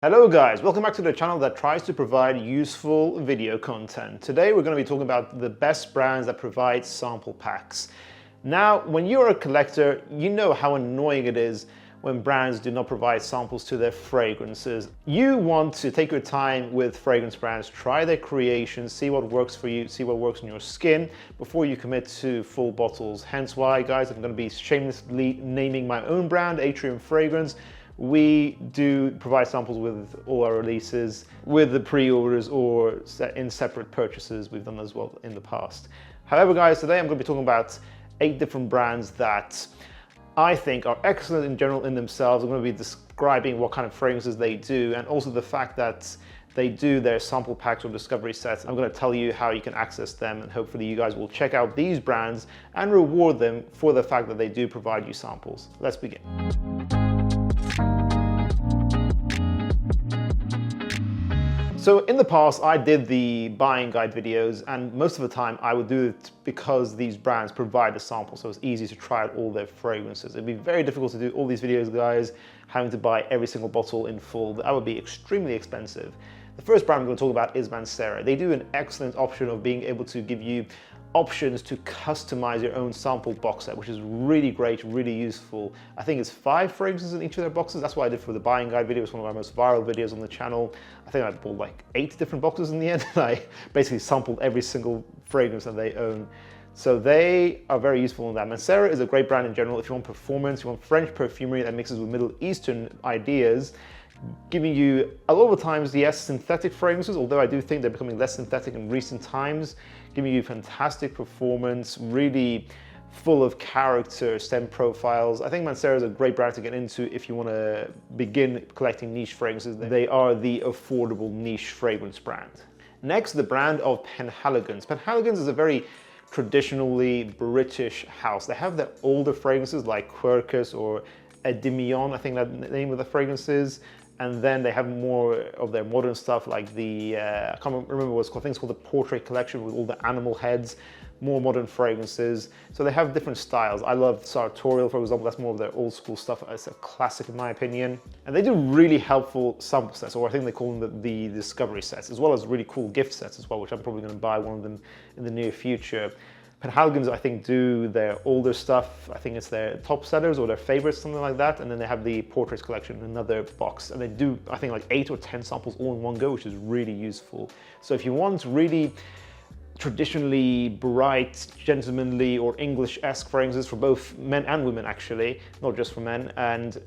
Hello guys, welcome back to the channel that tries to provide useful video content. Today we're going to be talking about the best brands that provide sample packs. Now, when you're a collector, you know how annoying it is when brands do not provide samples to their fragrances. You want to take your time with fragrance brands, try their creations, see what works for you, see what works on your skin before you commit to full bottles. Hence why, guys, I'm going to be shamelessly naming my own brand, Atrium Fragrance. We do provide samples with all our releases, with the pre-orders or in separate purchases. We've done as well in the past. However, guys, today I'm going to be talking about 8 different brands that I think are excellent in general in themselves. I'm going to be describing what kind of fragrances they do and also the fact that they do their sample packs or discovery sets. I'm going to tell you how you can access them, and hopefully you guys will check out these brands and reward them for the fact that they do provide you samples. Let's begin. So in the past, I did the buying guide videos, and most of the time I would do it because these brands provide a sample, so it's easy to try out all their fragrances. It'd be very difficult to do all these videos, guys, having to buy every single bottle in full. That would be extremely expensive. The first brand I'm going to talk about is Mancera. They do an excellent option of being able to give you options to customize your own sample box set, which is really great, really useful. I think it's 5 fragrances in each of their boxes. That's what I did for the buying guide video. It's one of our most viral videos on the channel. I think I bought like 8 different boxes in the end. I basically sampled every single fragrance that they own. So they are very useful in that. Mancera is a great brand in general. If you want performance, you want French perfumery that mixes with Middle Eastern ideas, giving you a lot of the times, yes, synthetic fragrances, although I do think they're becoming less synthetic in recent times, giving you fantastic performance, really full of character, scent profiles. I think Mancera is a great brand to get into if you want to begin collecting niche fragrances. They are the affordable niche fragrance brand. Next, the brand of Penhaligons. Penhaligons is a very traditionally British house. They have their older fragrances like Quercus or Endymion, I think that the name of the fragrance is. And then they have more of their modern stuff like the, I can't remember what it's called, I think it's called the Portrait Collection with all the animal heads, more modern fragrances. So they have different styles. I love Sartorial, for example. That's more of their old school stuff. It's a classic in my opinion. And they do really helpful sample sets, or I think they call them the discovery sets, as well as really cool gift sets as well, which I'm probably going to buy one of them in the near future. Penhaligons, I think, do their older stuff. I think it's their top sellers or their favorites, something like that. And then they have the Portraits collection in another box. And they do, I think, like 8 or 10 samples all in one go, which is really useful. So if you want really traditionally bright, gentlemanly, or English-esque fragrances for both men and women, actually, not just for men, and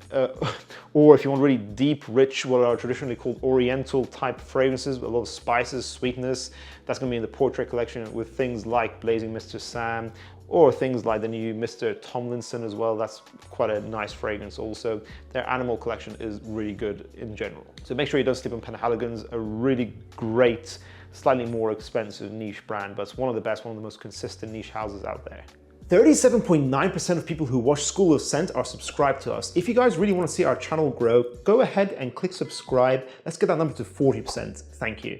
or if you want really deep, rich, what are traditionally called Oriental type fragrances with a lot of spices, sweetness, that's going to be in the Portrait collection with things like Blazing Mr Sam, or things like the new Mr Tomlinson as well. That's quite a nice fragrance also. Their animal collection is really good in general. So make sure you don't sleep on Penhaligons, a really great, slightly more expensive niche brand, but it's one of the best, one of the most consistent niche houses out there. 37.9% of people who watch School of Scent are subscribed to us. If you guys really want to see our channel grow, go ahead and click subscribe. Let's get that number to 40%. Thank you.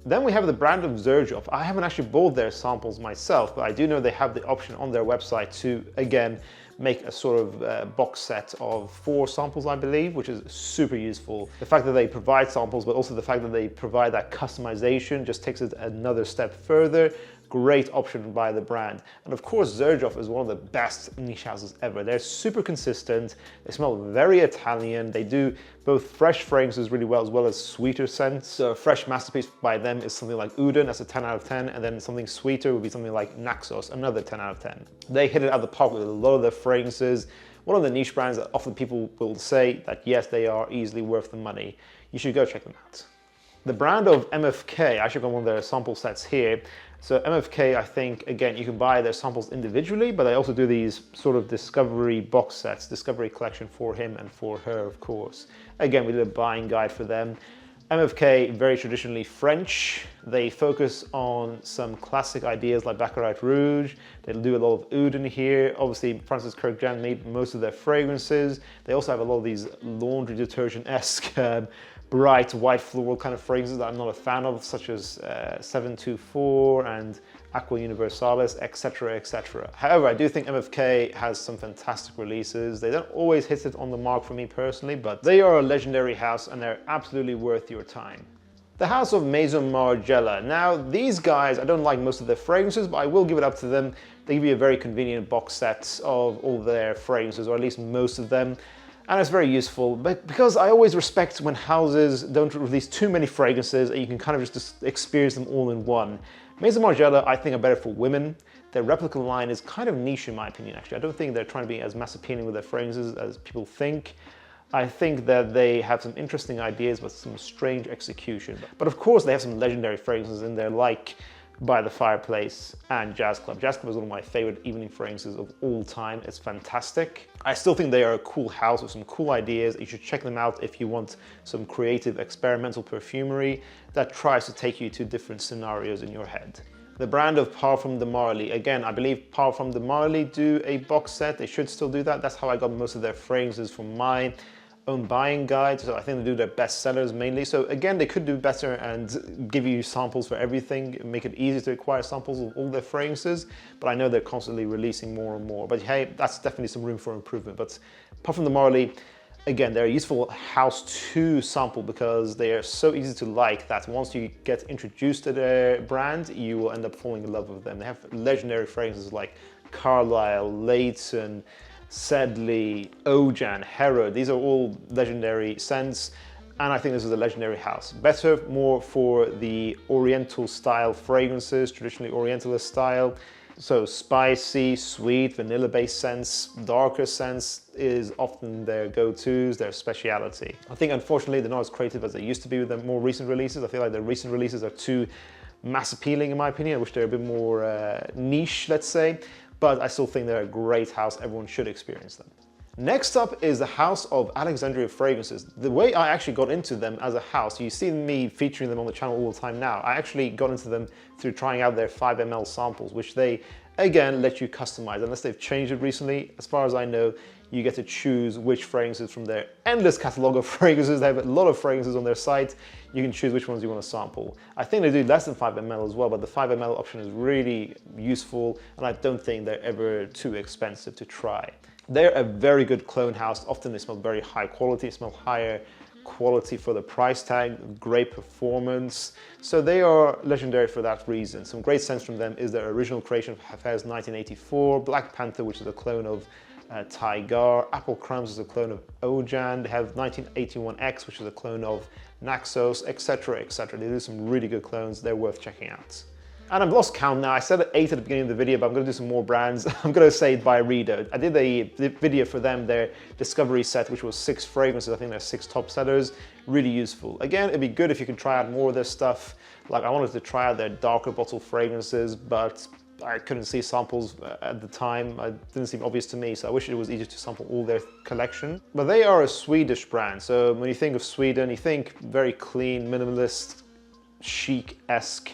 Then we have the brand of Xerjoff. I haven't actually bought their samples myself, but I do know they have the option on their website to, again, make a sort of box set of 4 samples, I believe, which is super useful. The fact that they provide samples, but also the fact that they provide that customization just takes it another step further. Great option by the brand. And of course, Xerjoff is one of the best niche houses ever. They're super consistent. They smell very Italian. They do both fresh fragrances really well, as well as sweeter scents. So a fresh masterpiece by them is something like Uden, that's a 10 out of 10. And then something sweeter would be something like Naxos, another 10 out of 10. They hit it out of the park with a lot of their fragrances. One of the niche brands that often people will say that yes, they are easily worth the money. You should go check them out. The brand of MFK, I actually got one of their sample sets here. So MFK, I think, again, you can buy their samples individually, but they also do these sort of discovery box sets, discovery collection for him and for her, of course. Again, we did a buying guide for them. MFK, very traditionally French. They focus on some classic ideas like Baccarat, Rouge. They'll do a lot of Uden here. Obviously, Francis Kurkdjian made most of their fragrances. They also have a lot of these laundry detergent-esque bright white floral kind of fragrances that I'm not a fan of, such as 724 and Aqua Universalis, etc, etc. However, I do think MFK has some fantastic releases. They don't always hit it on the mark for me personally, but they are a legendary house and they're absolutely worth your time. The house of Maison Margiela. Now, these guys, I don't like most of their fragrances, but I will give it up to them. They give you a very convenient box set of all their fragrances, or at least most of them. And it's very useful, but because I always respect when houses don't release too many fragrances and you can kind of just experience them all in one. Maison Margiela, I think, are better for women. Their replica line is kind of niche in my opinion, actually. I don't think they're trying to be as mass appealing with their fragrances as people think. I think that they have some interesting ideas but some strange execution. But of course they have some legendary fragrances in there, like By the Fireplace and Jazz Club. Jazz Club is one of my favorite evening fragrances of all time. It's fantastic. I still think they are a cool house with some cool ideas. You should check them out if you want some creative experimental perfumery that tries to take you to different scenarios in your head. The brand of Parfums de Marley. Again, I believe Parfums de Marley do a box set. They should still do that. That's how I got most of their fragrances from my own buying guide. So I think they do their best sellers mainly. So again, they could do better and give you samples for everything, make it easier to acquire samples of all their fragrances. But I know they're constantly releasing more and more. But hey, that's definitely some room for improvement. But Parfums de Marley, again, they're a useful house to sample because they are so easy to like that once you get introduced to their brand, you will end up falling in love with them. They have legendary fragrances like Carlisle, Layton, Sedley, Uden, Xerjoff. These are all legendary scents, and I think this is a legendary house. Better more for the Oriental style fragrances, traditionally Orientalist style. So spicy, sweet, vanilla-based scents, darker scents is often their go-tos, their speciality. I think unfortunately they're not as creative as they used to be with their more recent releases. I feel like their recent releases are too mass appealing in my opinion. I wish they're a bit more niche, let's say. But I still think they're a great house. Everyone should experience them. Next up is the house of Alexandria fragrances. The way I actually got into them as a house, you see me featuring them on the channel all the time now. I actually got into them through trying out their 5 ml samples, which they, again, let you customize. Unless they've changed it recently, as far as I know, you get to choose which fragrances from their endless catalog of fragrances. They have a lot of fragrances on their site. You can choose which ones you want to sample. I think they do less than 5 ml as well, but the 5 ml option is really useful, and I don't think they're ever too expensive to try. They're a very good clone house. Often they smell very high quality, smell higher quality for the price tag, great performance. So they are legendary for that reason. Some great scents from them is their original creation of Hafez 1984, Black Panther, which is a clone of Tiger, Apple Crumbs is a clone of Ojan. They have 1981X, which is a clone of Naxos, etc, etc. They do some really good clones. They're worth checking out. And I've lost count now. I said 8 at the beginning of the video, but I'm going to do some more brands. I'm going to say by Reader. I did a video for them, their Discovery set, which was 6 fragrances. I think they're 6 top sellers. Really useful. Again, it'd be good if you could try out more of their stuff. Like I wanted to try out their darker bottle fragrances, but I couldn't see samples at the time. It didn't seem obvious to me, so I wish it was easier to sample all their collection. But they are a Swedish brand, so when you think of Sweden, you think very clean, minimalist, chic-esque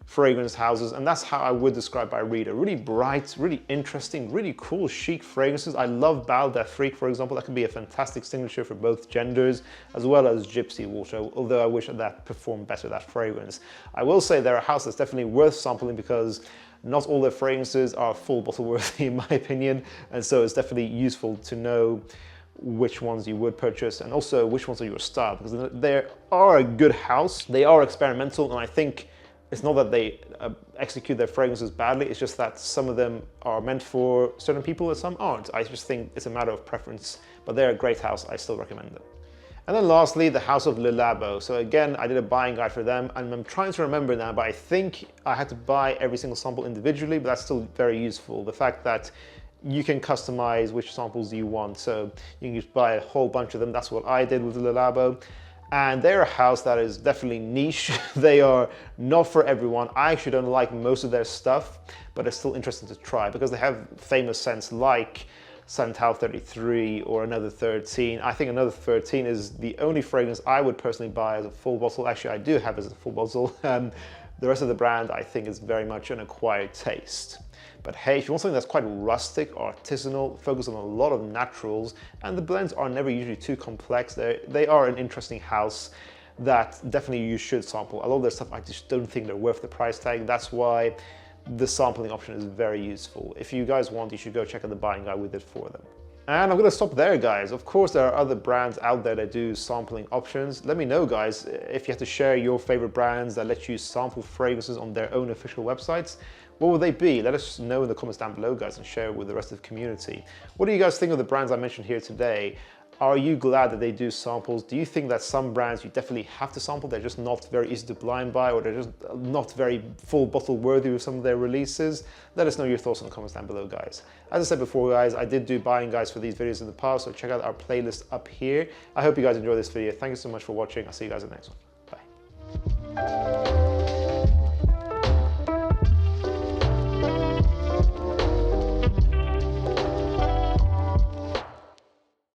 fragrance houses, and that's how I would describe by Reader. Really bright, really interesting, really cool, chic fragrances. I love Bal Der Freak, for example. That could be a fantastic signature for both genders, as well as Gypsy Water, although I wish that performed better, that fragrance. I will say they're a house that's definitely worth sampling because not all their fragrances are full bottle worthy in my opinion, and so it's definitely useful to know which ones you would purchase and also which ones are your style, because they are a good house. They are experimental, and I think it's not that they execute their fragrances badly, it's just that some of them are meant for certain people and some aren't. I just think it's a matter of preference, but they're a great house. I still recommend them. And then lastly, the House of Le Labo. So again, I did a buying guide for them, and I'm trying to remember now, but I think I had to buy every single sample individually, but that's still very useful. The fact that you can customize which samples you want. So you can just buy a whole bunch of them. That's what I did with Le Labo. And they're a house that is definitely niche. They are not for everyone. I actually don't like most of their stuff, but it's still interesting to try because they have famous scents like Santal 33 or Another 13. I think Another 13 is the only fragrance I would personally buy as a full bottle. Actually, I do have as a full bottle. The rest of the brand I think is very much an acquired taste. But hey, if you want something that's quite rustic, artisanal, focused on a lot of naturals, and the blends are never usually too complex, they are an interesting house. that definitely you should sample. A lot of their stuff, I just don't think they're worth the price tag. That's why the sampling option is very useful. If you guys want, you should go check out the buying guide we did for them. And I'm gonna stop there, guys. Of course, there are other brands out there that do sampling options. Let me know, guys, if you have to share your favorite brands that let you sample fragrances on their own official websites. What would they be? Let us know in the comments down below, guys, and share it with the rest of the community. What do you guys think of the brands I mentioned here today? Are you glad that they do samples? Do you think that some brands you definitely have to sample? They're just not very easy to blind buy, or they're just not very full bottle worthy with some of their releases? Let us know your thoughts in the comments down below, guys. As I said before, guys, I did do buying guides for these videos in the past, so check out our playlist up here. I hope you guys enjoyed this video. Thank you so much for watching. I'll see you guys in the next one. Bye.